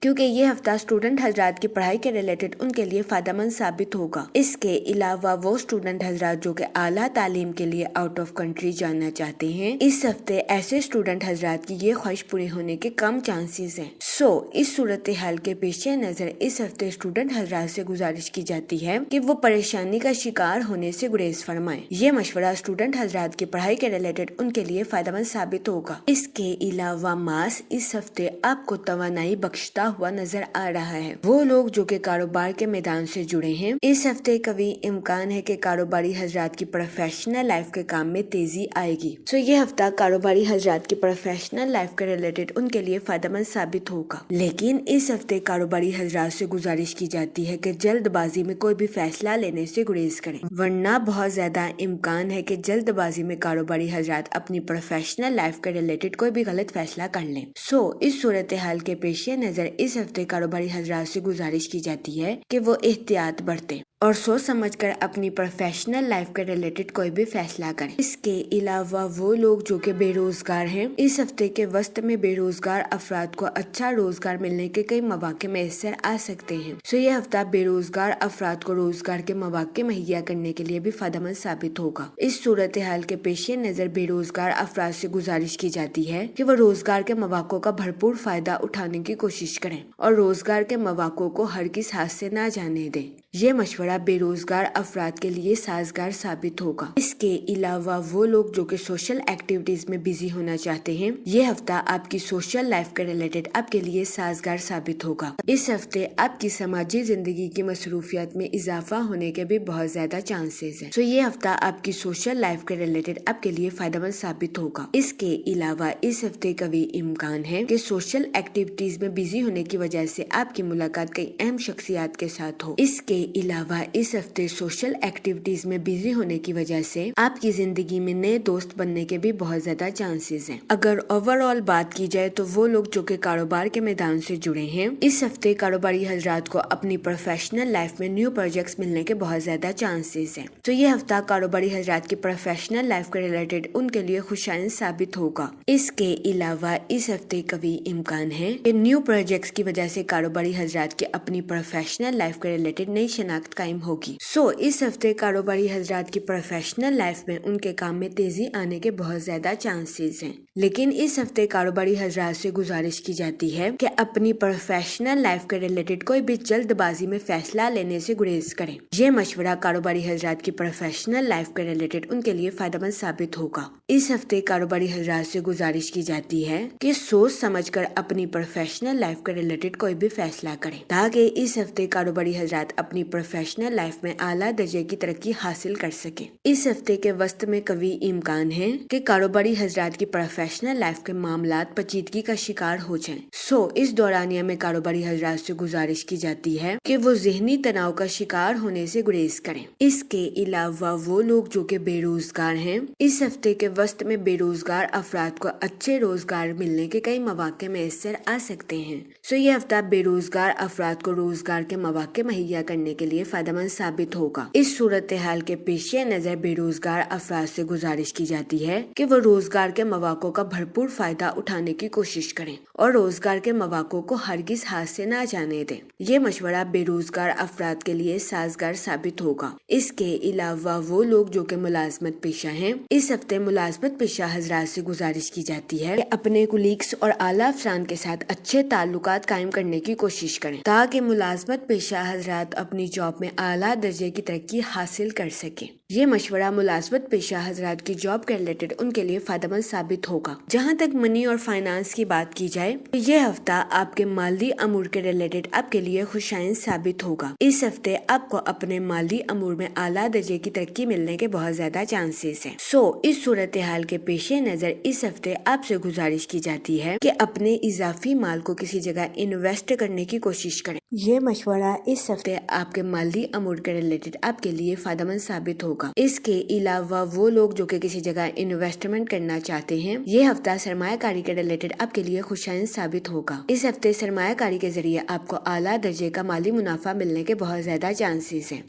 کیونکہ یہ ہفتہ اسٹوڈنٹ حضرات کی پڑھائی کے ریلیٹڈ ان کے لیے فائدہ مند ثابت ہوگا۔ اس کے علاوہ وہ اسٹوڈنٹ حضرات جو کہ اعلیٰ تعلیم کے لیے آؤٹ آف کنٹری جانا چاہتے ہیں، اس ہفتے ایسے اسٹوڈنٹ حضرات کی یہ خواہش پوری ہونے کے کم چانسز ہیں۔ اس صورتحال کے پیش نظر اس ہفتے اسٹوڈنٹ حضرات سے گزارش کی جاتی ہے کہ وہ پریشانی کا شکار ہونے سے گریز فرمائیں۔ یہ مشورہ اسٹوڈنٹ حضرات کی پڑھائی کے ریلیٹڈ ان کے لیے فائدہ مند ثابت ہوگا۔ اس کے علاوہ ماس اس ہفتے آپ کو توانائی بخشتا ہوا نظر آ رہا ہے۔ وہ لوگ جو کہ کاروبار کے میدان سے جڑے ہیں، اس ہفتے قوی امکان ہے کہ کاروباری حضرات کی پروفیشنل لائف کے کام میں تیزی آئے گی۔ یہ ہفتہ کاروباری حضرات کی پروفیشنل لائف کے ریلیٹڈ ان کے لیے فائدہ مند ثابت ہوگا، لیکن اس ہفتے کاروباری حضرات سے گزارش کی جاتی ہے کہ جلد بازی میں کوئی بھی فیصلہ لینے سے گریز کریں، ورنہ بہت زیادہ امکان ہے کہ جلد بازی میں کاروباری حضرات اپنی پروفیشنل لائف کے ریلیٹڈ کوئی بھی غلط فیصلہ کر لیں۔ اس صورتحال کے پیش نظر اس ہفتے کاروباری حضرات سے گزارش کی جاتی ہے کہ وہ احتیاط برتیں اور سوچ سمجھ کر اپنی پروفیشنل لائف کے ریلیٹڈ کوئی بھی فیصلہ کریں۔ اس کے علاوہ وہ لوگ جو کہ بے روزگار ہیں، اس ہفتے کے وسط میں بے روزگار افراد کو اچھا روزگار ملنے کے کئی مواقع میسر آ سکتے ہیں۔ یہ ہفتہ بے روزگار افراد کو روزگار کے مواقع مہیا کرنے کے لیے بھی فائدہ مند ثابت ہوگا۔ اس صورتحال کے پیش نظر بے روزگار افراد سے گزارش کی جاتی ہے کہ وہ روزگار کے مواقع کا بھرپور فائدہ اٹھانے کی کوشش کریں اور روزگار کے مواقع کو ہرگز ہاتھ سے نہ جانے دیں۔ یہ مشورہ بے روزگار افراد کے لیے سازگار ثابت ہوگا۔ اس کے علاوہ وہ لوگ جو کہ سوشل ایکٹیویٹیز میں بزی ہونا چاہتے ہیں، یہ ہفتہ آپ کی سوشل لائف کے ریلیٹڈ آپ کے لیے سازگار ثابت ہوگا۔ اس ہفتے آپ کی سماجی زندگی کی مصروفیات میں اضافہ ہونے کے بھی بہت زیادہ چانسز ہیں۔ یہ ہفتہ آپ کی سوشل لائف کے ریلیٹڈ آپ کے لیے فائدہ مند ثابت ہوگا۔ اس کے علاوہ اس ہفتے قوی امکان ہے کہ سوشل ایکٹیویٹیز میں بزی ہونے کی وجہ سے آپ کی ملاقات کئی اہم شخصیات کے ساتھ ہو۔ اس کے علاوہ اس ہفتے سوشل ایکٹیویٹیز میں بزی ہونے کی وجہ سے آپ کی زندگی میں نئے دوست بننے کے بھی بہت زیادہ چانسز ہیں۔ اگر اوور آل بات کی جائے تو وہ لوگ جو کہ کاروبار کے میدان سے جڑے ہیں، اس ہفتے کاروباری حضرات کو اپنی پروفیشنل لائف میں نیو پروجیکٹس ملنے کے بہت زیادہ چانسز ہیں۔ یہ ہفتہ کاروباری حضرات کی پروفیشنل لائف کے ریلیٹڈ ان کے لیے خوشائن ثابت ہوگا۔ اس کے علاوہ اس ہفتے قوی امکان ہے کہ نیو پروجیکٹس کی وجہ سے کاروباری حضرات کی اپنی پروفیشنل لائف کے ریلیٹڈ نئی شناخت قائم ہوگی۔ اس ہفتے کاروباری حضرات کی پروفیشنل لائف میں ان کے کام میں تیزی آنے کے بہت زیادہ چانسز ہیں، لیکن اس ہفتے کاروباری حضرات سے گزارش کی جاتی ہے کہ اپنی پروفیشنل لائف کے ریلیٹڈ کوئی بھی جلد بازی میں فیصلہ لینے سے گریز کریں۔ یہ مشورہ کاروباری حضرات کی پروفیشنل لائف کے ریلیٹڈ ان کے لیے فائدہ مند ثابت ہوگا۔ اس ہفتے کاروباری حضرات سے گزارش کی جاتی ہے کہ سوچ سمجھ کر اپنی پروفیشنل لائف کے ریلیٹڈ کوئی بھی فیصلہ کریں، تاکہ اس ہفتے کاروباری حضرات اپنی پروفیشنل لائف میں اعلیٰ درجے کی ترقی حاصل کر سکیں۔ اس ہفتے کے وسط میں قوی امکان ہے کہ کاروباری حضرات کی پروفیشنل لائف کے معاملات پیچیدگی کا شکار ہو جائیں۔ اس دورانیہ میں کاروباری حضرات سے گزارش کی جاتی ہے کہ وہ ذہنی تناؤ کا شکار ہونے سے گریز کریں۔ اس کے علاوہ وہ لوگ جو کہ بے روزگار ہیں، اس ہفتے کے وسط میں بے روزگار افراد کو اچھے روزگار ملنے کے کئی مواقع میسر آ سکتے ہیں۔ یہ ہفتہ بے روزگار افراد کو روزگار کے مواقع مہیا کرنے کے لیے فائدہ مند ثابت ہوگا۔ اس صورتحال کے پیش نظر بے روزگار افراد سے گزارش کی جاتی ہے کہ وہ روزگار کے مواقع کا بھرپور فائدہ اٹھانے کی کوشش کریں اور روزگار کے مواقع کو ہرگز ہاتھ سے نہ جانے دیں۔ یہ مشورہ بے روزگار افراد کے لیے سازگار ثابت ہوگا۔ اس کے علاوہ وہ لوگ جو کہ ملازمت پیشہ ہیں، اس ہفتے ملازمت پیشہ حضرات سے گزارش کی جاتی ہے کہ اپنے کولیگز اور اعلیٰ افسران کے ساتھ اچھے تعلقات قائم کرنے کی کوشش کریں، تاکہ ملازمت پیشہ حضرات اپنی جاب میں اعلیٰ درجے کی ترقی حاصل کر سکیں۔ یہ مشورہ ملازمت پیشہ حضرات کی جاب کے ریلیٹڈ ان کے لیے فائدہ مند ثابت ہوگا۔ جہاں تک منی اور فائنانس کی بات کی جائے تو یہ ہفتہ آپ کے مالی امور کے ریلیٹڈ آپ کے لیے خوشائن ثابت ہوگا۔ اس ہفتے آپ کو اپنے مالی امور میں اعلیٰ درجے کی ترقی ملنے کے بہت زیادہ چانسز ہیں۔ اس صورتحال کے پیش نظر اس ہفتے آپ سے گزارش کی جاتی ہے کہ اپنے اضافی مال کو کسی جگہ انویسٹ کرنے کی کوشش کریں۔ یہ مشورہ اس ہفتے آپ کے مالی امور کے ریلیٹڈ آپ کے لیے فائدہ مند ثابت ہوگا۔ ہوگا۔ اس کے علاوہ وہ لوگ جو کہ کسی جگہ انویسٹمنٹ کرنا چاہتے ہیں، یہ ہفتہ سرمایہ کاری کے ریلیٹڈ آپ کے لیے خوشائند ثابت ہوگا۔ اس ہفتے سرمایہ کاری کے ذریعے آپ کو اعلیٰ درجے کا مالی منافع ملنے کے بہت زیادہ چانسز ہیں۔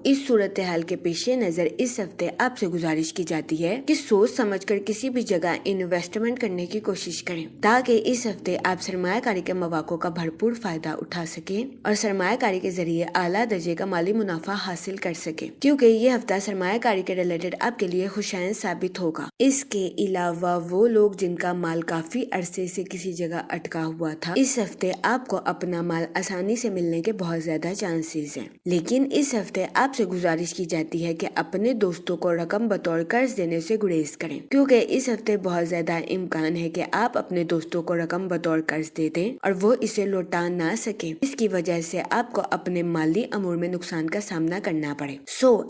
اس صورتحال کے پیش نظر اس ہفتے آپ سے گزارش کی جاتی ہے کہ سوچ سمجھ کر کسی بھی جگہ انویسٹمنٹ کرنے کی کوشش کریں تاکہ اس ہفتے آپ سرمایہ کاری کے مواقع کا بھرپور فائدہ اٹھا سکیں اور سرمایہ کاری کے ذریعے اعلیٰ درجے کا مالی منافع حاصل کر سکیں، کیونکہ یہ ہفتہ سرمایہ کاری کے ریلیٹڈ آپ کے لیے خوشائند ثابت ہوگا۔ اس کے علاوہ وہ لوگ جن کا مال کافی عرصے سے کسی جگہ اٹکا ہوا تھا، اس ہفتے آپ کو اپنا مال آسانی سے ملنے کے بہت زیادہ چانسز ہیں، لیکن اس ہفتے آپ سے گزارش کی جاتی ہے کہ اپنے دوستوں کو رقم بطور قرض دینے سے گریز کریں، کیونکہ اس ہفتے بہت زیادہ امکان ہے کہ آپ اپنے دوستوں کو رقم بطور قرض دے دیں اور وہ اسے لوٹا نہ سکیں، اس کی وجہ سے آپ کو اپنے مالی امور میں نقصان کا سامنا کرنا پڑے۔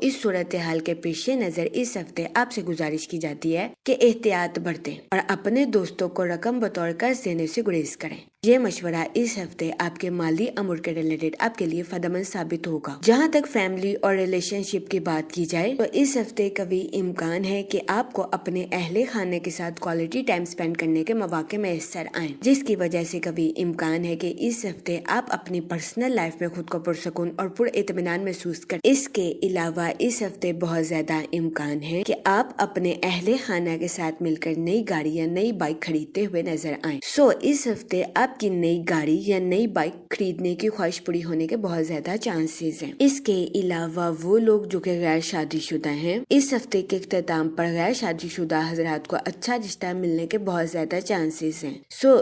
اس صورتحال کے پیش نظر اس ہفتے آپ سے گزارش کی جاتی ہے کہ احتیاط برتیں اور اپنے دوستوں کو رقم بطور قرض دینے سے گریز کریں۔ یہ مشورہ اس ہفتے آپ کے مالی امور کے ریلیٹڈ آپ کے لیے فائدہ مند ثابت ہوگا۔ جہاں تک فیملی اور ریلیشن شپ کی بات کی جائے تو اس ہفتے کبھی امکان ہے کہ آپ کو اپنے اہل خانے کے ساتھ کوالٹی ٹائم سپینڈ کرنے کے مواقع میسر آئیں، جس کی وجہ سے کبھی امکان ہے کہ اس ہفتے آپ اپنی پرسنل لائف میں خود کو پرسکون اور پر اطمینان محسوس کریں۔ اس کے علاوہ اس ہفتے بہت زیادہ امکان ہے کہ آپ اپنے اہل خانہ کے ساتھ مل کر نئی گاڑی یا نئی بائک خریدتے ہوئے نظر آئیں۔ اس ہفتے آپ کی نئی گاڑی یا نئی بائک خریدنے کی خواہش پوری ہونے کے بہت زیادہ چانسز ہیں۔ اس کے علاوہ وہ لوگ جو کہ غیر شادی شدہ ہیں، اس ہفتے کے اختتام پر غیر شادی شدہ حضرات کو اچھا رشتہ ملنے کے بہت زیادہ چانسز ہیں۔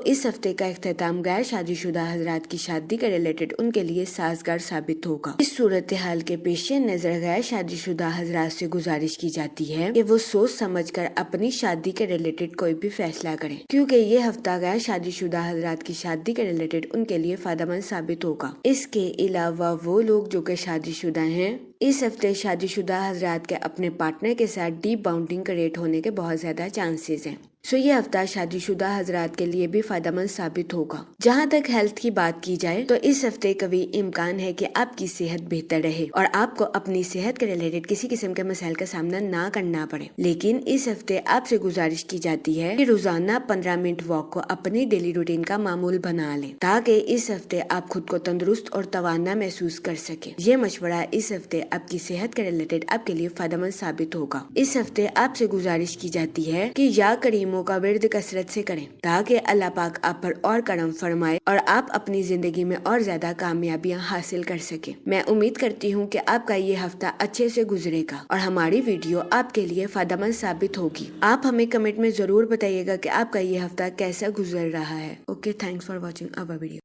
اس ہفتے کا اختتام غیر شادی شدہ حضرات کی شادی کے ریلیٹڈ ان کے لیے سازگار ثابت ہوگا۔ اس صورتحال کے پیش نظر غیر شادی شدہ حضرات سے گزارش کی جاتی ہے کہ وہ سوچ سمجھ کر اپنی شادی کے ریلیٹڈ کوئی بھی فیصلہ کریں، کیونکہ یہ ہفتہ غیر شادی شدہ حضرات کی شادی کے ریلیٹڈ ان کے لیے فائدہ مند ثابت ہوگا۔ اس کے علاوہ وہ لوگ جو کہ شادی شدہ ہیں، اس ہفتے شادی شدہ حضرات کے اپنے پارٹنر کے ساتھ ڈیپ باؤنڈنگ کریٹ ہونے کے بہت زیادہ چانسز ہیں۔ یہ ہفتہ شادی شدہ حضرات کے لیے بھی فائدہ مند ثابت ہوگا۔ جہاں تک ہیلتھ کی بات کی جائے تو اس ہفتے کبھی امکان ہے کہ آپ کی صحت بہتر رہے اور آپ کو اپنی صحت کے ریلیٹڈ کسی قسم کے مسائل کا سامنا نہ کرنا پڑے، لیکن اس ہفتے آپ سے گزارش کی جاتی ہے کہ روزانہ 15 منٹ واک کو اپنی ڈیلی روٹین کا معمول بنا لیں تاکہ اس ہفتے آپ خود کو تندرست اور توانا محسوس کر سکیں۔ یہ مشورہ اس ہفتے آپ کی صحت کے ریلیٹڈ آپ کے لیے فائدہ مند ثابت ہوگا۔ اس ہفتے آپ سے گزارش کی جاتی ہے کہ یا کریم کا ورد کثرت سے کریں تاکہ اللہ پاک آپ پر اور کرم فرمائے اور آپ اپنی زندگی میں اور زیادہ کامیابیاں حاصل کر سکیں۔ میں امید کرتی ہوں کہ آپ کا یہ ہفتہ اچھے سے گزرے گا اور ہماری ویڈیو آپ کے لیے فائدہ مند ثابت ہوگی۔ آپ ہمیں کمنٹ میں ضرور بتائیے گا کہ آپ کا یہ ہفتہ کیسا گزر رہا ہے۔ Okay, thanks for watching our video.